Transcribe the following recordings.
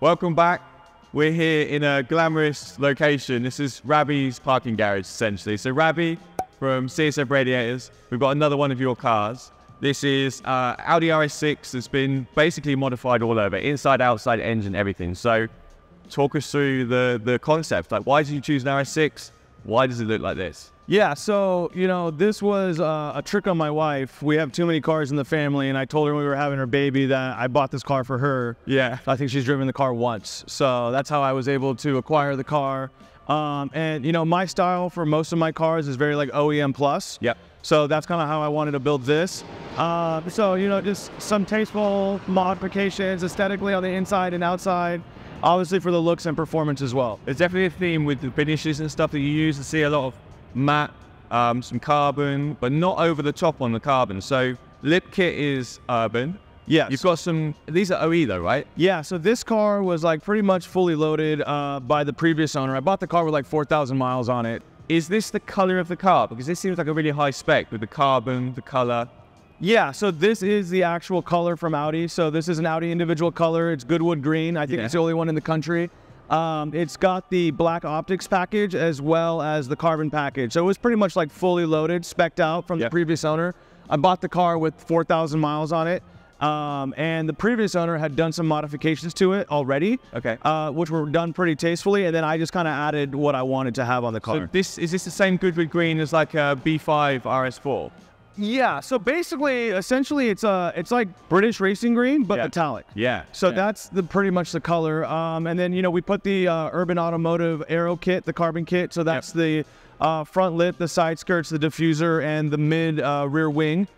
Welcome back. We're here in a glamorous location. This is Ravi's parking garage, essentially. So Ravi from CSF Radiators, we've got another one of your cars. This is Audi RS6 that's been basically modified all over, inside, outside, engine, everything. So talk us through the concept. Like, why did you choose an RS6? Why does it look like this? Yeah, so, you know, this was a trick on my wife. We have too many cars in the family, and I told her when we were having her baby that I bought this car for her. Yeah. I think she's driven the car once. So that's how I was able to acquire the car. And, you know, my style for most of my cars is very like OEM plus. Yep. So that's kind of how I wanted to build this. So, you know, just some tasteful modifications aesthetically on the inside and outside. Obviously for the looks and performance as well. There's definitely a theme with the finishes and stuff that you use. I see a lot of matte, some carbon, but not over the top on the carbon. So lip kit is urban. Yes. You've got some, these are OE though, right? Yeah, so this car was like pretty much fully loaded by the previous owner. I bought the car with like 4,000 miles on it. Is this the color of the car? Because this seems like a really high spec with the carbon, the color. Yeah, so this is the actual color from Audi. So this is an Audi individual color. It's Goodwood green. I think it's the only one in the country. It's got the black optics package as well as the carbon package. So it was pretty much like fully loaded, spec'd out from the previous owner. I bought the car with 4,000 miles on it. And the previous owner had done some modifications to it already, which were done pretty tastefully, and then I just kind of added what I wanted to have on the car. So is this the same Goodwood green as like a B5 RS4? Yeah, so basically, essentially, it's like British racing green, but metallic. Yeah. So that's pretty much the color. And then, you know, we put the Urban Automotive Aero kit, the carbon kit. So that's the front lip, the side skirts, the diffuser, and the mid rear wing.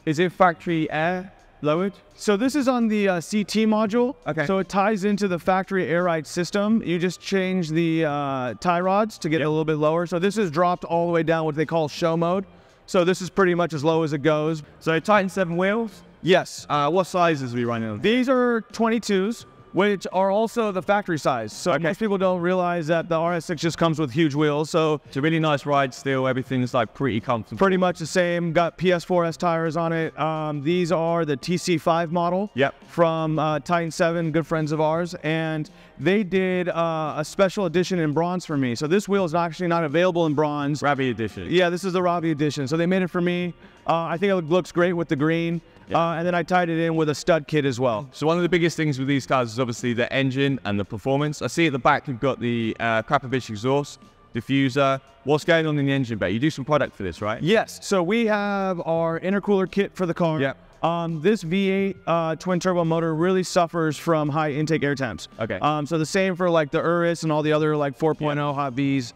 Is it factory air lowered? So this is on the CT module. Okay. So it ties into the factory air ride system. You just change the tie rods to get it a little bit lower. So this is dropped all the way down what they call show mode. So this is pretty much as low as it goes. So Titan 7 wheels? Yes. What sizes are we running on? These are 22s, which are also the factory size. So most people don't realize that the RS6 just comes with huge wheels. So it's a really nice ride still. Everything's like pretty comfortable. Pretty much the same. Got PS4S tires on it. These are the TC5 model from Titan 7, good friends of ours. And they did a special edition in bronze for me. So this wheel is actually not available in bronze. Ravi edition. Yeah, this is the Ravi edition. So they made it for me. I think it looks great with the green. And then I tied it in with a stud kit as well. So one of the biggest things with these cars is obviously the engine and the performance. I see at the back you've got the Akrapovic exhaust, diffuser. What's going on in the engine bay? You do some product for this, right? Yes. So we have our intercooler kit for the car. This V8 twin turbo motor really suffers from high intake air temps. So the same for like the Urus and all the other like 4.0 hot Vs.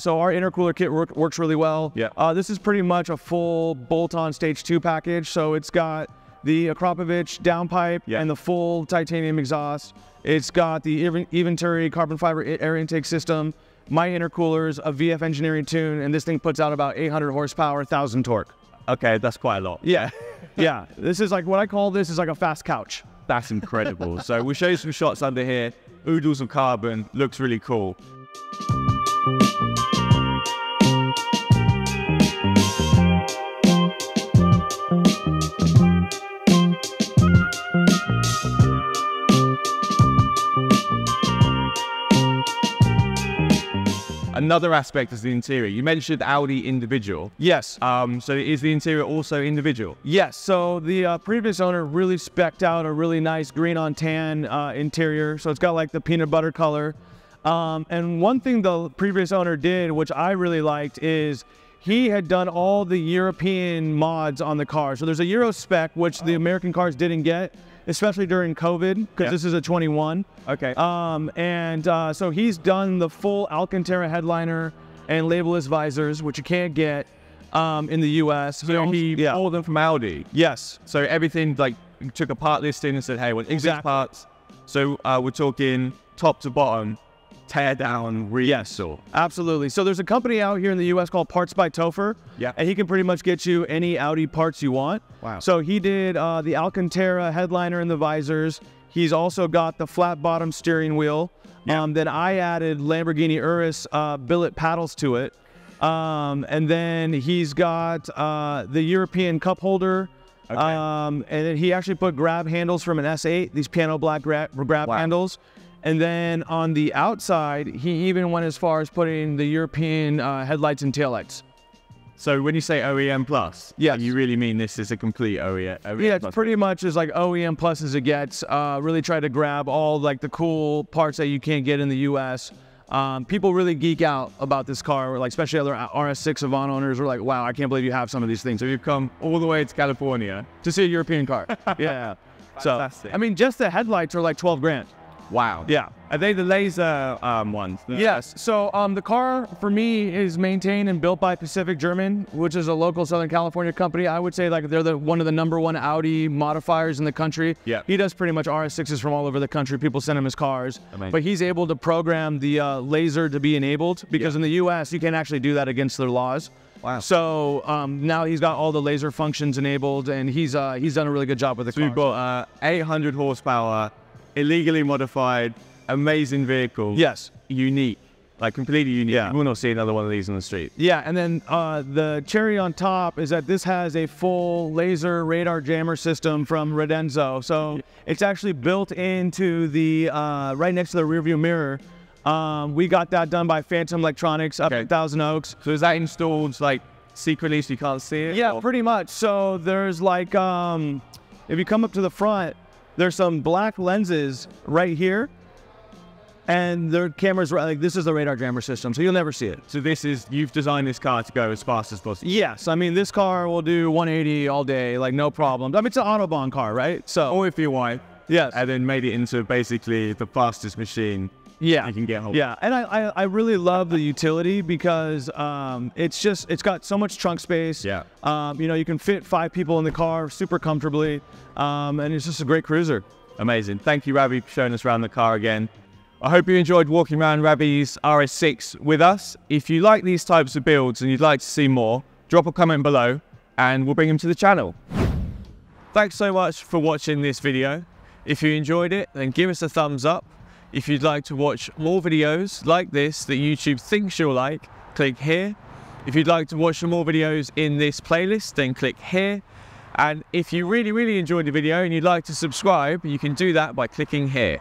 So our intercooler kit works really well. This is pretty much a full bolt-on stage 2 package. So it's got the Akrapovic downpipe and the full titanium exhaust. It's got the Eventuri carbon fiber air intake system, my intercoolers, a VF engineering tune, and this thing puts out about 800 horsepower, 1,000 torque. Okay, that's quite a lot. Yeah. Yeah, this is like, what I call this is like a fast couch. That's incredible. So we'll show you some shots under here. Oodles of carbon, looks really cool. Another aspect is the interior. You mentioned Audi individual. Yes. So is the interior also individual? Yes. So the previous owner really spec'd out a really nice green on tan interior. So it's got like the peanut butter color. And one thing the previous owner did, which I really liked, is he had done all the European mods on the car. So there's a Euro spec, which the American cars didn't get, especially during COVID, because this is a 21. So he's done the full Alcantara headliner and labelless visors, which you can't get in the US. So he pulled them from Audi? Yes. So everything, like, took a part listing and said, hey, well, these parts. So we're talking top to bottom, tear down, re-install. Absolutely. So there's a company out here in the US called Parts by Topher. And he can pretty much get you any Audi parts you want. Wow. So he did the Alcantara headliner and the visors. He's also got the flat bottom steering wheel. Then I added Lamborghini Urus billet paddles to it. And then he's got the European cup holder Okay. And then he actually put grab handles from an S8, these piano black grab handles. And then on the outside, he even went as far as putting the European headlights and taillights. So when you say OEM plus, yes, you really mean this is a complete OEM? Yeah, it's pretty much as like OEM plus as it gets. Really try to grab all like the cool parts that you can't get in the US. People really geek out about this car, like especially other RS6 Avant owners are like, wow, I can't believe you have some of these things. So you've come all the way to California to see a European car. Yeah. Fantastic. So, I mean, just the headlights are like 12 grand. Wow. Yeah. Are they the laser ones? Yes. So the car for me is maintained and built by Pacific German, which is a local Southern California company. I would say like they're one of the #1 Audi modifiers in the country. Yeah. He does pretty much RS6s from all over the country. People send him his cars. Amazing. But he's able to program the laser to be enabled because in the US you can't actually do that against their laws. Wow. So now he's got all the laser functions enabled, and he's done a really good job with the car. So we've got 800 horsepower, illegally modified, amazing vehicle. Yes. Unique, like completely unique. Yeah. You will not see another one of these on the street. Yeah, and then the cherry on top is that this has a full laser radar jammer system from Redenzo. So it's actually built into the, right next to the rearview mirror. We got that done by Phantom Electronics up at Thousand Oaks. So is that installed like secretly so you can't see it? Yeah, pretty much. So there's like, if you come up to the front, there's some black lenses right here. And their cameras, like this is the radar jammer system, so you'll never see it. So this is, you've designed this car to go as fast as possible? Yes, I mean this car will do 180 all day, like no problem. I mean it's an Autobahn car, right? So. Or if your wife. Yes. And then made it into basically the fastest machine. Yeah. You can get hold of. Yeah, and I really love the utility because it's got so much trunk space. Yeah. You know, you can fit 5 people in the car super comfortably, and it's just a great cruiser. Amazing. Thank you, Ravi, for showing us around the car again. I hope you enjoyed walking around Ravi's RS6 with us. If you like these types of builds and you'd like to see more, drop a comment below and we'll bring them to the channel. Thanks so much for watching this video. If you enjoyed it, then give us a thumbs up. If you'd like to watch more videos like this that YouTube thinks you'll like, click here. If you'd like to watch some more videos in this playlist, then click here. And if you really enjoyed the video and you'd like to subscribe, you can do that by clicking here.